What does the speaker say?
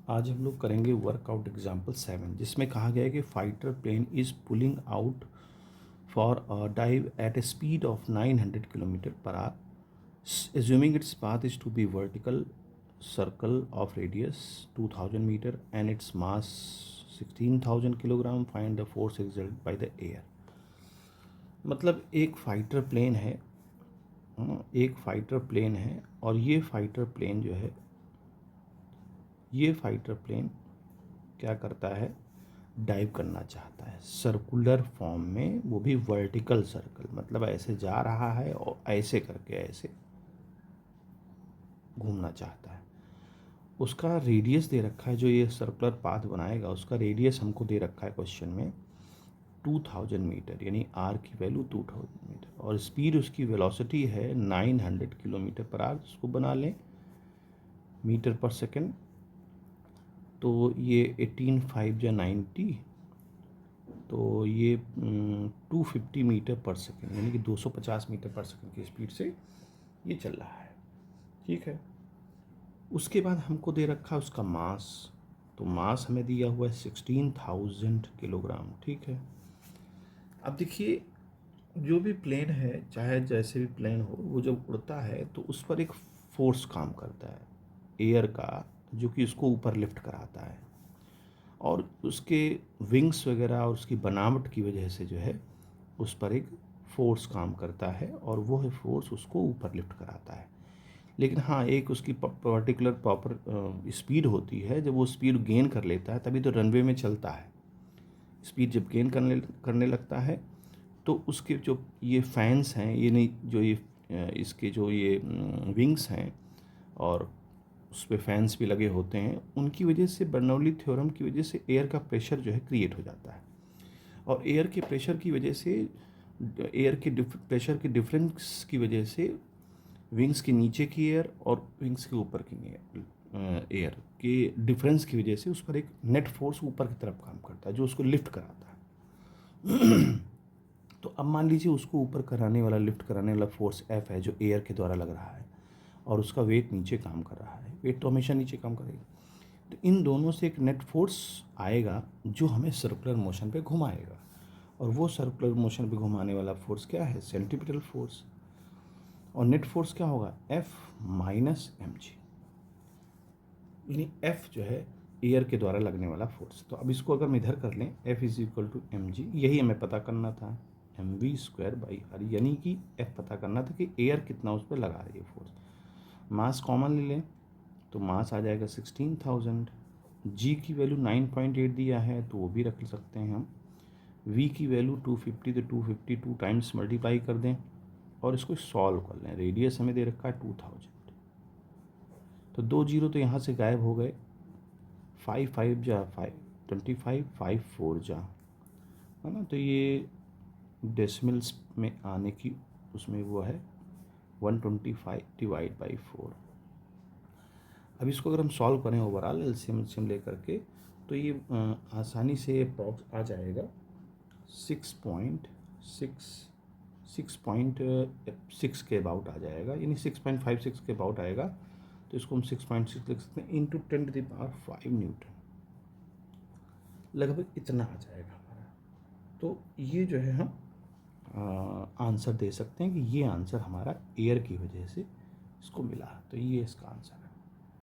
आज हम लोग करेंगे वर्कआउट एग्जाम्पल 7 जिसमें कहा गया है कि fighter plane is pulling out for a dive at a speed of 900 kilometre per hour assuming its path is to be vertical circle of radius 2000 meter and its mass 16,000 kilogram find the force exerted by the air। मतलब एक fighter plane है, एक fighter plane है और ये fighter plane जो है, ये फाइटर प्लेन क्या करता है, डाइव करना चाहता है सर्कुलर फॉर्म में, वो भी वर्टिकल सर्कल, मतलब ऐसे जा रहा है और ऐसे करके ऐसे घूमना चाहता है। उसका रेडियस दे रखा है, जो ये सर्कुलर पाथ बनाएगा उसका रेडियस हमको दे रखा है क्वेश्चन में 2000 मीटर, यानी आर की वैल्यू 2000 मीटर, और स्पीड उसकी वेलोसिटी है 900 किलोमीटर पर आवर। उसको बना लें मीटर पर सेकेंड, तो ये 18 या 90, तो ये 250 मीटर पर सेकेंड, यानी कि 250 मीटर पर सेकेंड की स्पीड से ये चल रहा है। ठीक है, उसके बाद हमको दे रखा है उसका मास, तो मास हमें दिया हुआ है 16,000 किलोग्राम। ठीक है, अब देखिए जो भी प्लेन है, चाहे जैसे भी प्लेन हो, वो जब उड़ता है तो उस पर एक फोर्स काम करता है एयर का, जो कि उसको ऊपर लिफ्ट कराता है, और उसके विंग्स वगैरह और उसकी बनावट की वजह से जो है उस पर एक फोर्स काम करता है और वो है फोर्स उसको ऊपर लिफ्ट कराता है। लेकिन हाँ, एक उसकी पर्टिकुलर प्रॉपर स्पीड होती है, जब वो स्पीड गेन कर लेता है तभी तो रनवे में चलता है। स्पीड जब गेन करने लगता है तो उसके जो ये फैंस हैं, ये नहीं जो ये इसके जो ये विंग्स हैं और उस पर फैंस भी लगे होते हैं, उनकी वजह से बर्नौली थ्योरम की वजह से एयर का प्रेशर जो है क्रिएट हो जाता है, और एयर के प्रेशर की वजह से, एयर के प्रेशर के डिफरेंस की वजह से विंग्स के नीचे की एयर और विंग्स के ऊपर की एयर के डिफरेंस की वजह से उस पर एक नेट फोर्स ऊपर की तरफ काम करता है जो उसको लिफ्ट कराता है। तो अब मान लीजिए उसको ऊपर कराने वाला, लिफ्ट कराने वाला फोर्स एफ है जो एयर के द्वारा लग रहा है, और उसका वेट नीचे काम कर रहा है। वेट तो हमेशा नीचे काम करेगा, तो इन दोनों से एक नेट फोर्स आएगा जो हमें सर्कुलर मोशन पे घुमाएगा, और वो सर्कुलर मोशन पे घुमाने वाला फोर्स क्या है, सेंट्रीपिटल फोर्स। और नेट फोर्स क्या होगा, एफ माइनस एम जी, यानी एफ जो है एयर के द्वारा लगने वाला फोर्स। तो अब इसको अगर हम इधर कर लें, F is equal to m g, यही हमें पता करना था, m v square by r, यानी कि एफ पता करना था कि एयर कितना उस पर लगा रही है फोर्स। मास कॉमन ले लें तो मास आ जाएगा 16,000, जी की वैल्यू 9.8 दिया है तो वो भी रख सकते हैं हम, वी की वैल्यू 250, तो 252 टाइम्स मल्टीप्लाई कर दें और इसको सॉल्व कर लें। रेडियस हमें दे रखा है 2000, तो 2 जीरो तो यहाँ से गायब हो गए, 5 5 जा 5 25, 5 4 जा, है ना, तो ये डेसिमल्स में आने की उसमें वो है 125 डिवाइड बाई 4। अब इसको अगर हम सॉल्व करें ओवरऑल एलसीएम लेकर के, तो ये आसानी से अप्रॉक्स आ जाएगा 6.6 के अबाउट आ जाएगा, यानी 6.56 के अबाउट आएगा। तो इसको हम 6.6 लिख सकते हैं इंटू 10⁵ न्यूटन, लगभग इतना आ जाएगा हमारा। तो ये जो है हम आंसर दे सकते हैं कि ये आंसर हमारा एयर की वजह से इसको मिला, तो ये इसका आंसर है।